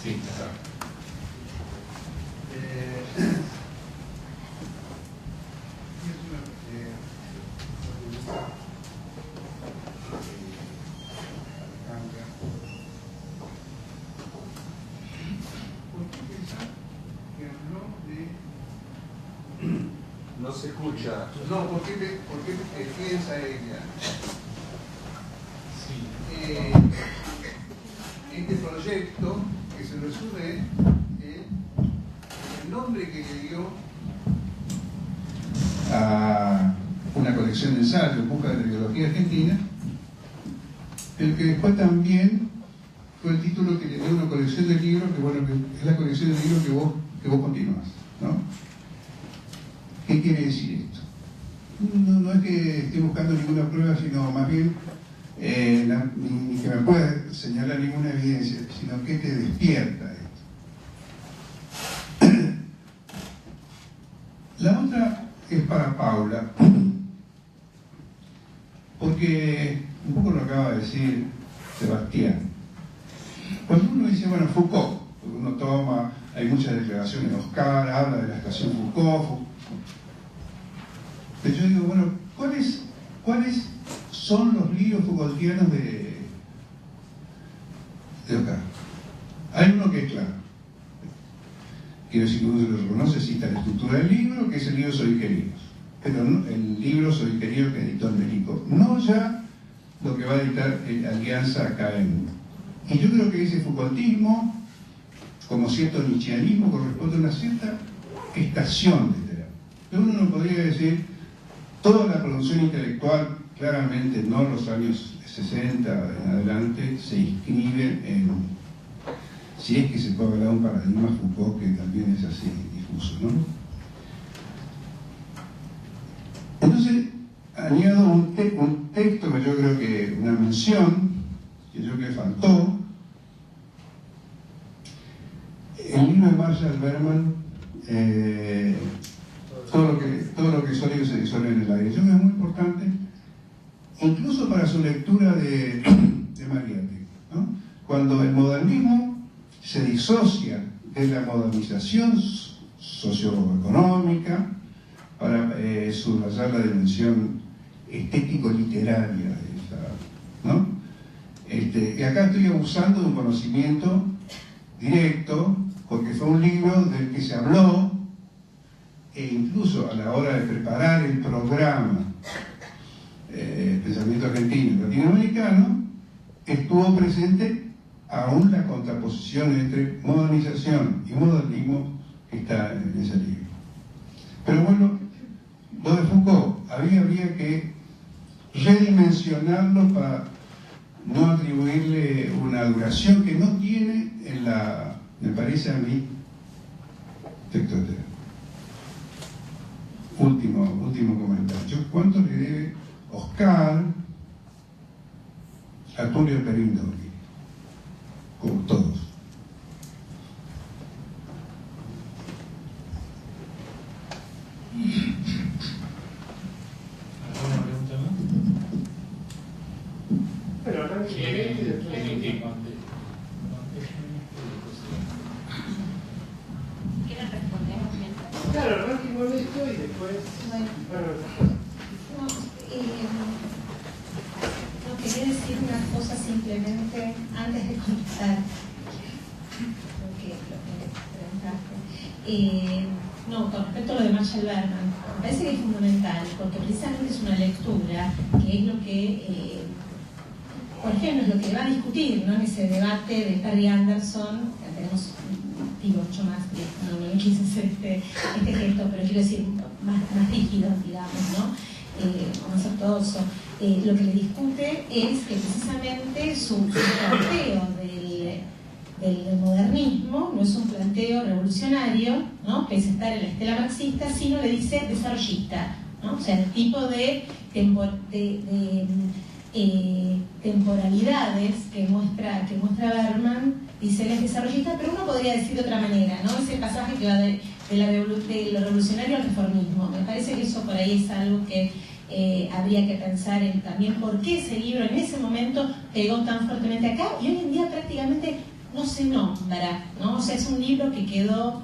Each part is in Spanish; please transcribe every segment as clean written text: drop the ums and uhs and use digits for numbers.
Sí, claro. No se escucha. No, ¿por qué piensa ella? Sí. Este proyecto que se resume en el nombre que le dio a una colección de ensayos en busca de la biología argentina, pero que después también fue el título que le dio una colección de libros, que bueno, que es la colección de libros que vos continuás, ¿no? ¿Qué quiere decir esto? No es que esté buscando ninguna prueba, sino más bien ni que me pueda señalar ninguna evidencia, sino que te despierta esto. La otra es para Paula, porque un poco lo acaba de decir Sebastián. Cuando uno dice, bueno, Foucault, porque uno toma, hay muchas declaraciones de Oscar, habla de la estación Foucault, pero yo digo, bueno, ¿cuáles son los libros Foucaultianos de Oscar? Hay uno que es claro. Quiero decir que uno se lo reconoce, cita la estructura del libro, que es el libro Soy Queridos. Pero no, el libro Soy Querido que editó Merico. No ya lo que va a editar Alianza acá en... Y yo creo que ese Foucaultismo, como cierto nietzscheanismo, corresponde a una cierta estación de terapia. Pero uno no podría decir toda la producción intelectual, claramente no los años 60 en adelante, se inscribe en, si es que se puede hablar de un paradigma Foucault, que también es así difuso, ¿no? Entonces, añado un texto que yo creo que, una mención, que yo creo que faltó, el libro de Marshall Berman, todo lo que es sólido se disuelve en el aire. Yo creo que es muy importante, incluso para su lectura de Mariátegui, ¿no? Cuando el modernismo se disocia de la modernización socioeconómica para subrayar la dimensión estético-literaria de esa, ¿no? Y acá estoy abusando de un conocimiento directo, porque fue un libro del que se habló, e incluso a la hora de preparar el programa Pensamiento Argentino y Latinoamericano, estuvo presente aún la contraposición entre modernización y modernismo que está en ese libro. Pero bueno, lo de Foucault, habría que redimensionarlo para no atribuirle una duración que no tiene en la, me parece a mí, texto de terapia. Último comentario. ¿Cuánto le debe Oscar a Tulio Perindoli? Como todos. ¿Alguna pregunta más? Pero ¿Quieren que después... ¿Quieren responder mientras? Claro, arranquemos esto y después... Bueno, no, quería decir una cosa simplemente antes de contestar lo que preguntaste. No, con respecto a lo de Marshall Berman, me parece que es fundamental, porque precisamente es una lectura que es lo que, por ejemplo, es lo que va a discutir, ¿no? En ese debate de Perry Anderson, que tenemos, digo, mucho más, no me quise hacer este gesto, pero quiero decir, más rígido, digamos, ¿no? Más ortodoxo. Lo que le discute es que precisamente su planteo del modernismo no es un planteo revolucionario, ¿no? Pese a estar en la estela marxista, sino le dice desarrollista, ¿no? O sea, el tipo de temporalidades que muestra Berman, dice él es desarrollista, pero uno podría decir de otra manera, ¿no? Ese pasaje que va de lo revolucionario al reformismo. Me parece que eso por ahí es algo que habría que pensar en también por qué ese libro en ese momento pegó tan fuertemente acá y hoy en día prácticamente no se nombra, ¿no? O sea, es un libro que quedó,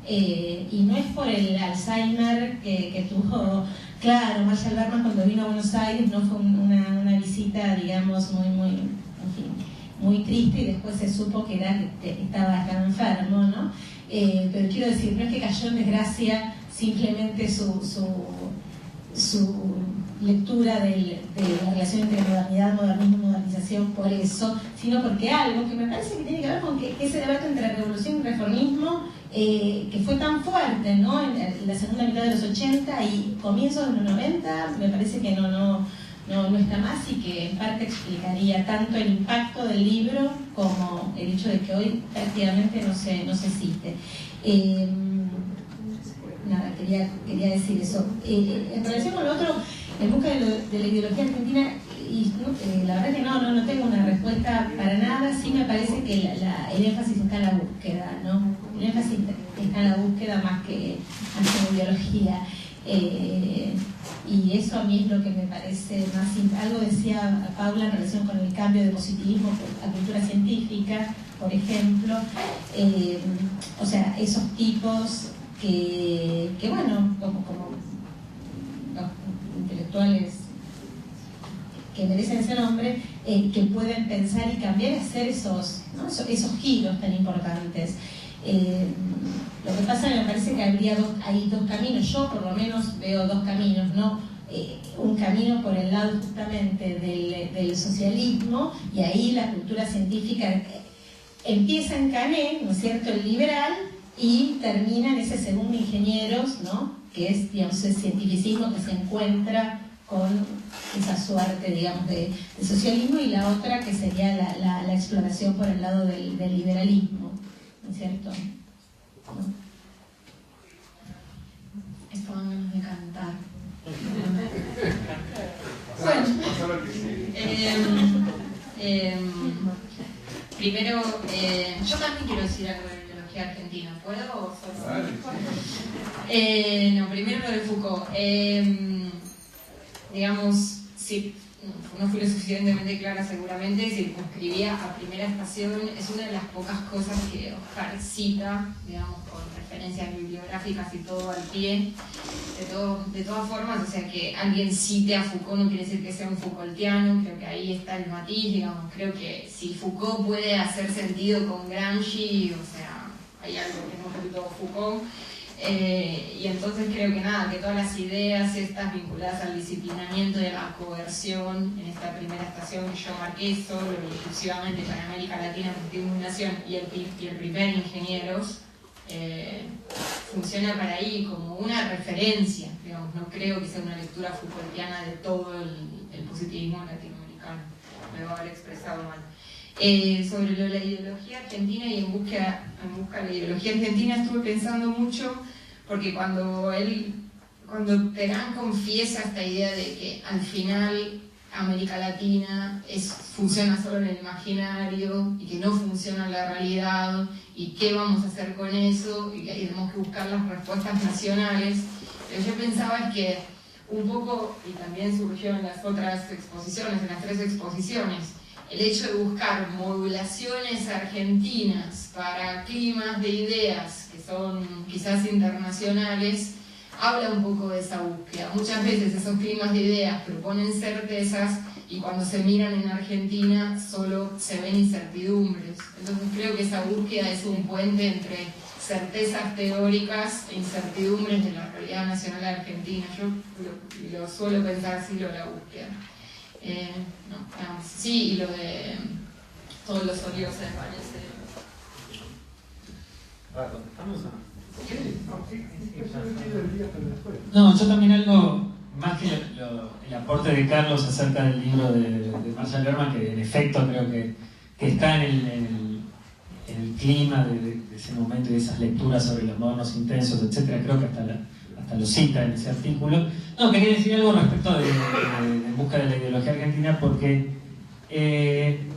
y no es por el Alzheimer que tuvo, claro, Marshall Berman cuando vino a Buenos Aires, no fue una visita, digamos, muy triste, y después se supo que estaba enfermo, ¿no? Pero quiero decir, no es que cayó en desgracia simplemente su lectura de la relación entre modernidad, modernismo y modernización por eso, sino porque algo que me parece que tiene que ver con que ese debate entre revolución y reformismo, que fue tan fuerte, ¿no? En la segunda mitad de los 80 y comienzos de los 90, me parece que no está más, y que en parte explicaría tanto el impacto del libro como el hecho de que hoy prácticamente no se cite. Nada, quería decir eso. En relación con lo otro, en busca de la ideología argentina, y la verdad que no tengo una respuesta para nada. Sí me parece que el énfasis está en la búsqueda, ¿no? El énfasis está en la búsqueda más que en la ideología. Y eso a mí es lo que me parece más simple. Algo decía Paula en relación con el cambio de positivismo a cultura científica, por ejemplo. O sea, esos tipos que bueno, como los intelectuales que merecen ese nombre, que pueden pensar y cambiar y hacer esos giros tan importantes. Lo que pasa, me parece que hay dos caminos. Yo por lo menos veo dos caminos, ¿no? Un camino por el lado justamente del socialismo, y ahí la cultura científica empieza en Canet, ¿no es cierto?, el liberal, y termina en ese segundo ingenieros, ¿no?, que es, digamos, el cientificismo que se encuentra con esa suerte, digamos, de socialismo, y la otra que sería la exploración por el lado del liberalismo, ¿no es cierto? ¿No? Estaban ganas de cantar. Primero, yo también quiero decir algo de ideología argentina. ¿Puedo? No, primero lo de Foucault. Digamos, sí, no fui lo suficientemente clara seguramente, circunscribía a Primera Estación. Es una de las pocas cosas que Oscar cita, digamos, con referencias bibliográficas y todo al pie. De todas formas, o sea, que alguien cite a Foucault no quiere decir que sea un Foucaultiano. Creo que ahí está el matiz, digamos. Creo que si Foucault puede hacer sentido con Gramsci, o sea, hay algo que no ocultó Foucault. Y entonces creo que nada, que todas las ideas estas vinculadas al disciplinamiento y a la coerción en esta Primera Estación que yo marqué solo y exclusivamente para América Latina, Nación y el primer Ingenieros, funciona para ahí como una referencia, digamos. No creo que sea una lectura Foucaultiana de todo el positivismo latinoamericano, me va a haber expresado mal. Sobre lo de la ideología argentina y en busca de la ideología argentina estuve pensando mucho, porque cuando Terán confiesa esta idea de que al final América Latina funciona solo en el imaginario y que no funciona en la realidad, y qué vamos a hacer con eso, y que tenemos que buscar las respuestas nacionales, lo que yo pensaba es que un poco, y también surgió en las otras exposiciones, en las 3 exposiciones, el hecho de buscar modulaciones argentinas para climas de ideas que son quizás internacionales, habla un poco de esa búsqueda. Muchas veces esos climas de ideas proponen certezas y cuando se miran en Argentina solo se ven incertidumbres. Entonces creo que esa búsqueda es un puente entre certezas teóricas e incertidumbres de la realidad nacional argentina. Yo lo suelo pensar así, lo de la búsqueda. Sí, y lo de todos los olivos se desvanecen. No, yo también algo, más que el aporte de Carlos acerca del libro de Marshall Berman, que en efecto creo que está en el clima de ese momento y de esas lecturas sobre los modernos intensos, etcétera. Creo que hasta lo cita en ese artículo. No, quería decir algo respecto de En busca de la ideología argentina, porque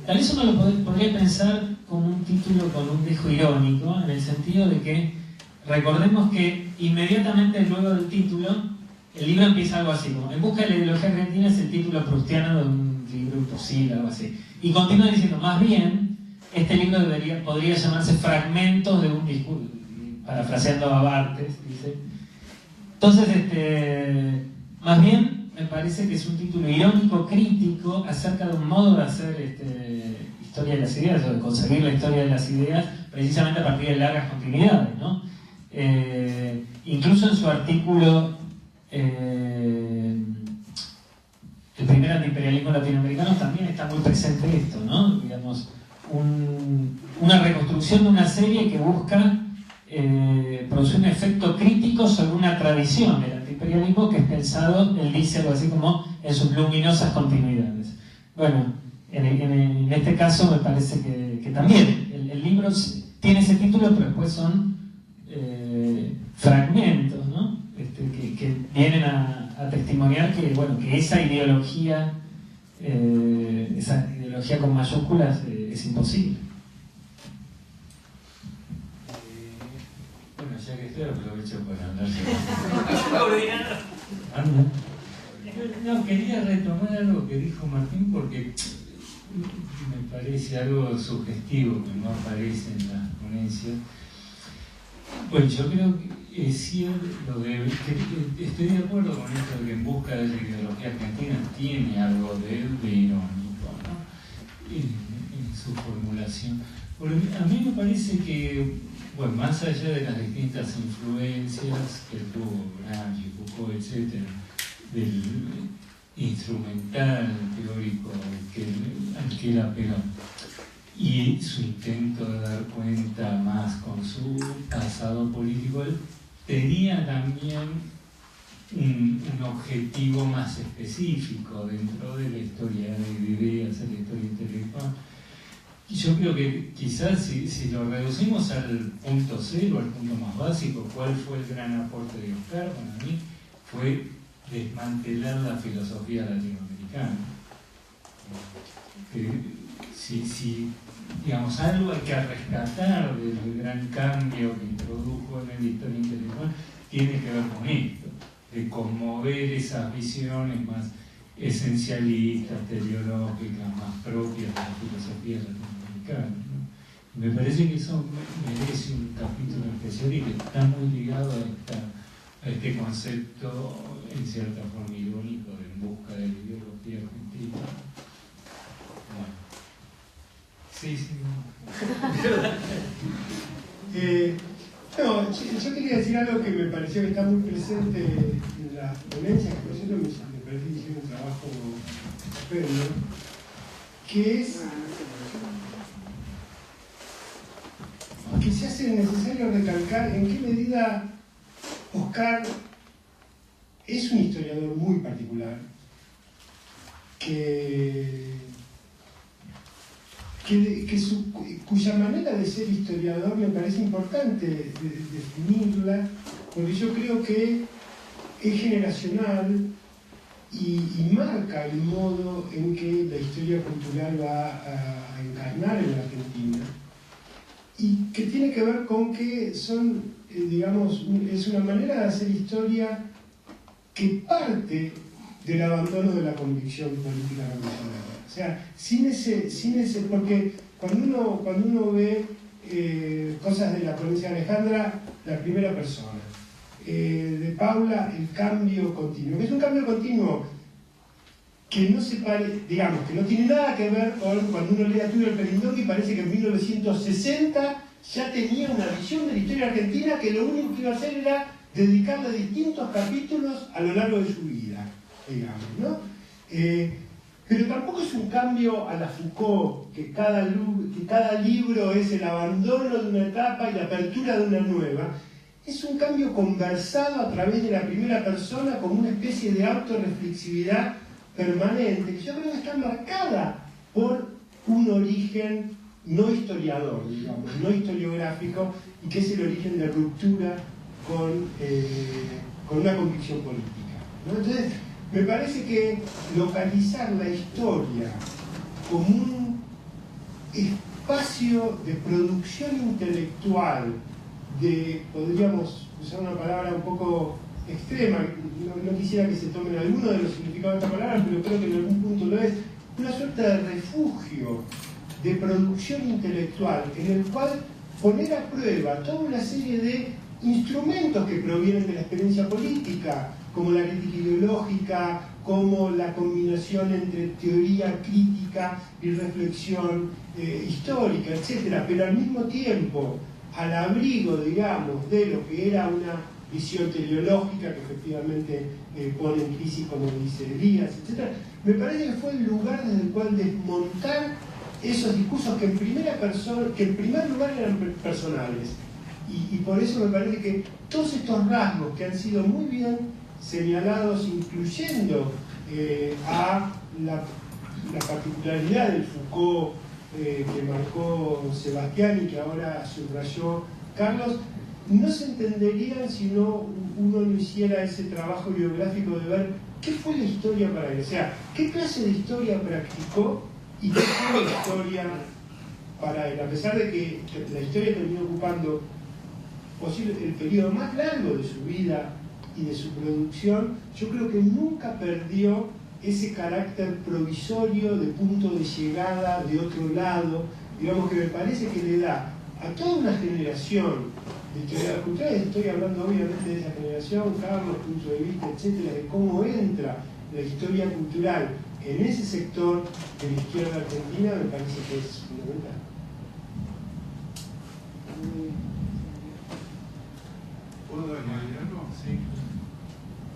tal vez uno lo podría pensar como un título con un dejo irónico, en el sentido de que recordemos que inmediatamente luego del título el libro empieza algo así, como En busca de la ideología argentina es el título proustiano de un libro imposible, algo así. Y continúa diciendo, más bien, este libro podría llamarse Fragmentos de un discurso, parafraseando a Barthes, dice. Entonces, más bien me parece que es un título irónico, crítico, acerca de un modo de hacer historia de las ideas, o de concebir la historia de las ideas, precisamente a partir de largas continuidades, ¿no? Incluso en su artículo El primer antiimperialismo latinoamericano también está muy presente esto, ¿no? Digamos, una reconstrucción de una serie que busca producir un efecto crítico sobre una tradición del antiimperialismo que es pensado, él dice algo así como, en sus luminosas continuidades. Bueno, en este caso me parece que también el libro tiene ese título, pero después son fragmentos, ¿no? Que vienen a testimoniar que, bueno, que esa ideología con mayúsculas es imposible. Bueno, ya que estoy, aprovecho para hablar. No, quería retomar algo que dijo Martín porque me parece algo sugestivo que no aparece en las ponencias. Bueno, yo creo que es cierto, estoy de acuerdo con esto de que En busca de la ideología argentina tiene algo de irónico, ¿no? En su formulación. Porque a mí me parece que, bueno, más allá de las distintas influencias que tuvo Gramsci, Foucault, etc., del instrumental teórico al que él apeló, y su intento de dar cuenta más con su pasado político, él tenía también un objetivo más específico dentro de la historia de ideas, de la historia intelectual. Y yo creo que quizás si lo reducimos al punto cero, al punto más básico, ¿cuál fue el gran aporte de Oscar? Para mí fue desmantelar la filosofía latinoamericana. Si digamos, algo hay que rescatar del gran cambio que introdujo en la historia intelectual, tiene que ver con esto, de conmover esas visiones más esencialistas, teleológicas, más propias de la filosofía latinoamericana, ¿no? Me parece que eso merece un capítulo especial y que está muy ligado a este concepto, en cierta forma irónico, de En busca de la ideología argentina. Bueno. Sí. No, yo quería decir algo que me pareció que está muy presente en las ponencias, que por cierto me parece que hicieron un trabajo estupendo, que es que se hace necesario recalcar en qué medida Oscar es un historiador muy particular, cuya manera de ser historiador me parece importante definirla, porque yo creo que es generacional y marca el modo en que la historia cultural va a encarnar en la Argentina, y que tiene que ver con que son, es una manera de hacer historia que parte del abandono de la convicción política revolucionaria. O sea, sin ese, porque cuando uno ve cosas de la ponencia de Alejandra, la primera persona, de Paula, el cambio continuo, que es un cambio continuo que no se digamos, que no tiene nada que ver con cuando uno lee a Tulio Perindolki, parece que en 1960 ya tenía una visión de la historia argentina que lo único que iba a hacer era dedicarle distintos capítulos a lo largo de su vida, digamos, ¿no? Pero tampoco es un cambio a la Foucault, que cada libro es el abandono de una etapa y la apertura de una nueva. Es un cambio conversado a través de la primera persona como una especie de autorreflexividad permanente, que yo creo que está marcada por un origen no historiador, digamos, no historiográfico, y que es el origen de ruptura con una convicción política, ¿no? Entonces, me parece que localizar la historia como un espacio de producción intelectual, podríamos usar una palabra un poco extrema, no quisiera que se tomen alguno de los significados de esta palabra, pero creo que en algún punto lo es, una suerte de refugio de producción intelectual, en el cual poner a prueba toda una serie de instrumentos que provienen de la experiencia política, como la crítica ideológica, como la combinación entre teoría crítica y reflexión histórica, etc. Pero al mismo tiempo, al abrigo, digamos, de lo que era una visión teleológica que efectivamente pone en crisis, como dice Elías, etc. Me parece que fue el lugar desde el cual desmontar esos discursos que en primer lugar eran personales. Y por eso me parece que todos estos rasgos que han sido muy bien señalados, incluyendo a la particularidad del Foucault que marcó Sebastián y que ahora subrayó Carlos, no se entenderían si uno no hiciera ese trabajo biográfico de ver qué fue la historia para él, o sea, qué clase de historia practicó y qué fue la historia para él, a pesar de que la historia terminó ocupando el periodo más largo de su vida y de su producción. Yo creo que nunca perdió ese carácter provisorio de punto de llegada de otro lado, digamos, que me parece que le da a toda una generación de historiadores culturales. Estoy hablando obviamente de esa generación, Carlos, punto de vista, etcétera, de cómo entra la historia cultural en ese sector de la izquierda argentina, me parece que es fundamental. ¿Puedo añadir algo? Sí.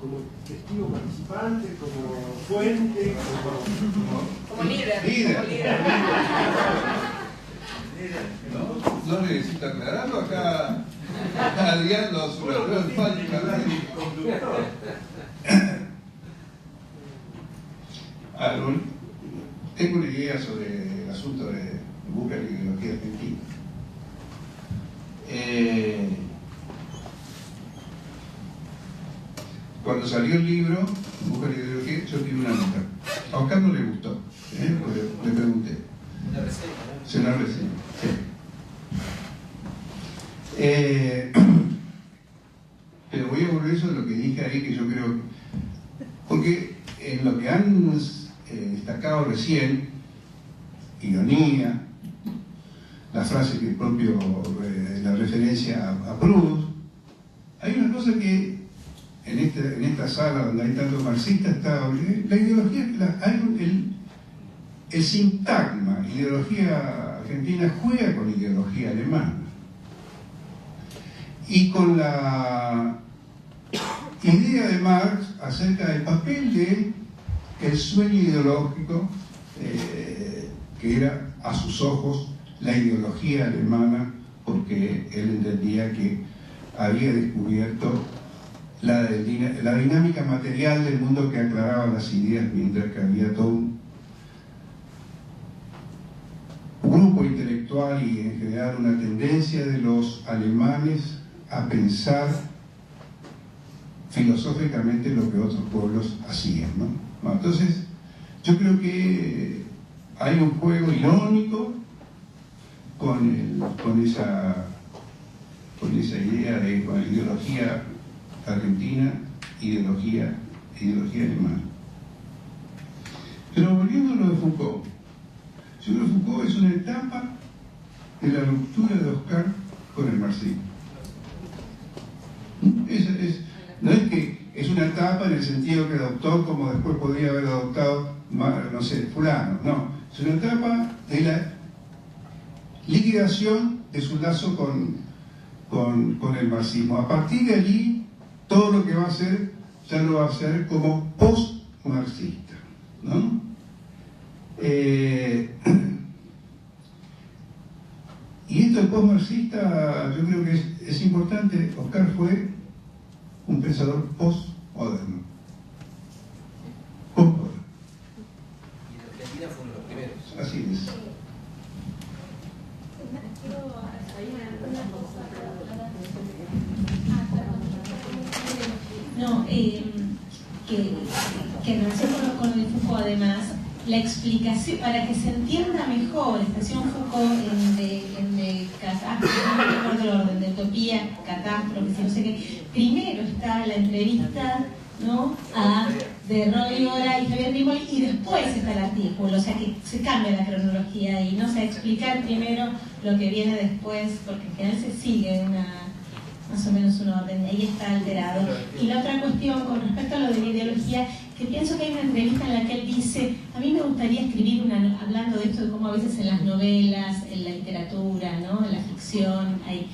Como testigo participante, como fuente, Como líder. No necesito aclararlo, acá Adrián lo subrayó enfáticamente. Tengo una idea sobre el asunto de buscar la ideología argentina. Cuando salió el libro, Busca la ideología, yo tiré una nota. A Oscar no le gustó, porque le pregunté. Una reseña, ¿no? Se una reseña, sí. Pero voy a volver eso de lo que dije ahí, que yo creo que... Porque en lo que han destacado recién, ironía, la frase que propio, la referencia a Proust, hay una cosa que en esta sala donde hay tantos marxistas está la ideología, el sintagma, ideología argentina juega con ideología alemana y con la idea de Marx acerca del papel de el sueño ideológico que era a sus ojos la ideología alemana, porque él entendía que había descubierto la dinámica material del mundo que aclaraba las ideas, mientras que había todo un grupo intelectual y en general una tendencia de los alemanes a pensar filosóficamente lo que otros pueblos hacían, ¿no? Bueno, entonces, yo creo que hay un juego irónico con esa idea de con la ideología argentina, ideología alemana. Pero volviendo a lo de Foucault, yo creo que Foucault es una etapa de la ruptura de Oscar con el marxismo. No es que es una etapa en el sentido que adoptó como después podría haber adoptado, no sé, fulano, no. Es una etapa de la liquidación de su lazo con el marxismo. A partir de allí, todo lo que va a hacer, ya lo va a hacer como post-marxista, ¿no? Y esto del post-marxista, yo creo que es importante. Oscar fue un pensador post-moderno. Post-moderno. Y en Argentina fue uno de los primeros. Así es. No, que en relación con lo de Foucault, además, la explicación, para que se entienda mejor la expresión Foucault en de catástrofe, no recuerdo el orden, de utopía, catástrofe, no sé qué. Primero está la entrevista ¿no? De Roy Gora y Javier Rimoli, y después está el artículo, o sea que se cambia la cronología y no sé, explicar primero lo que viene después, porque en general se sigue más o menos un orden, y ahí está alterado. Y la otra cuestión con respecto a lo de la ideología, que pienso que hay una entrevista en la que él dice, a mí me gustaría escribir hablando de esto, de cómo a veces en las novelas, en la literatura, ¿no? En la ficción, a mí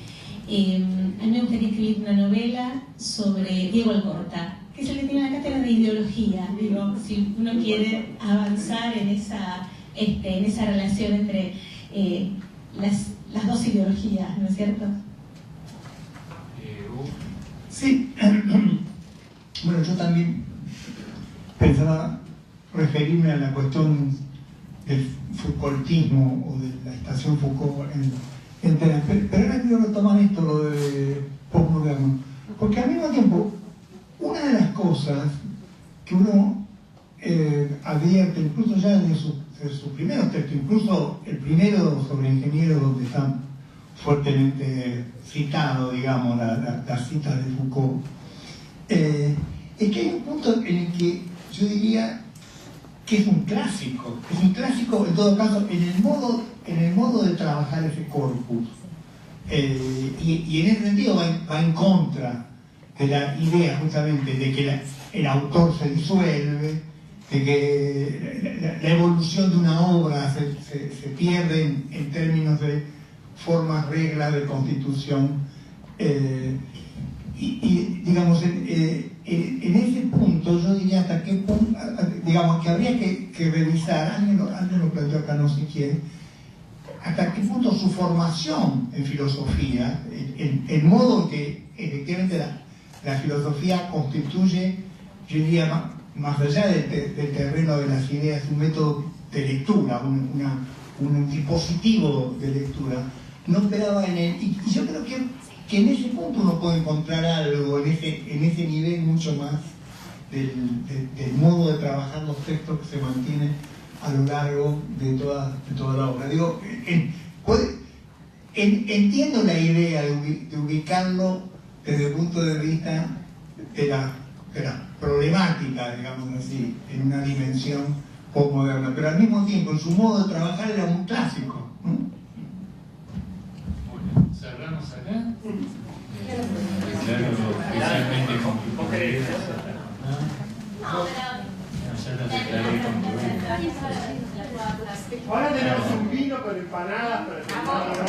me gustaría escribir una novela sobre Diego Alcorta, que es el que tiene la cátedra de ideología, digo, si uno quiere avanzar en esa relación entre las dos ideologías, ¿no es cierto? Sí, bueno, yo también pensaba referirme a la cuestión del Foucaultismo o de la estación Foucault entera, pero ahora quiero retomar esto, lo de postmoderno, porque al mismo tiempo, una de las cosas que uno advierte, incluso ya en sus primeros textos, incluso el primero sobre ingenieros, donde están fuertemente citado, digamos, las citas de Foucault, es que hay un punto en el que yo diría que es un clásico en todo caso en el modo de trabajar ese corpus, y en ese sentido va en contra de la idea justamente de que el autor se disuelve, de que la evolución de una obra se pierde en términos de formas, reglas de constitución, y digamos, en ese punto yo diría hasta qué punto, digamos, que habría que revisar, alguien lo planteó acá, no sé quién, hasta qué punto su formación en filosofía, el modo en que efectivamente la filosofía constituye, yo diría, más allá del terreno de las ideas, un método de lectura, un dispositivo de lectura, no operaba en él, y yo creo que en ese punto uno puede encontrar algo, en ese nivel mucho más del modo de trabajar los textos que se mantienen a lo largo de toda la obra. Digo, entiendo la idea de ubicarlo desde el punto de vista de la problemática, digamos así, en una dimensión postmoderna, pero al mismo tiempo en su modo de trabajar era un clásico, ¿no? Bueno, cerramos acá. Declaro oficialmente concluido. Ya lo declaré concluido. Ahora tenemos un vino con empanadas para terminar la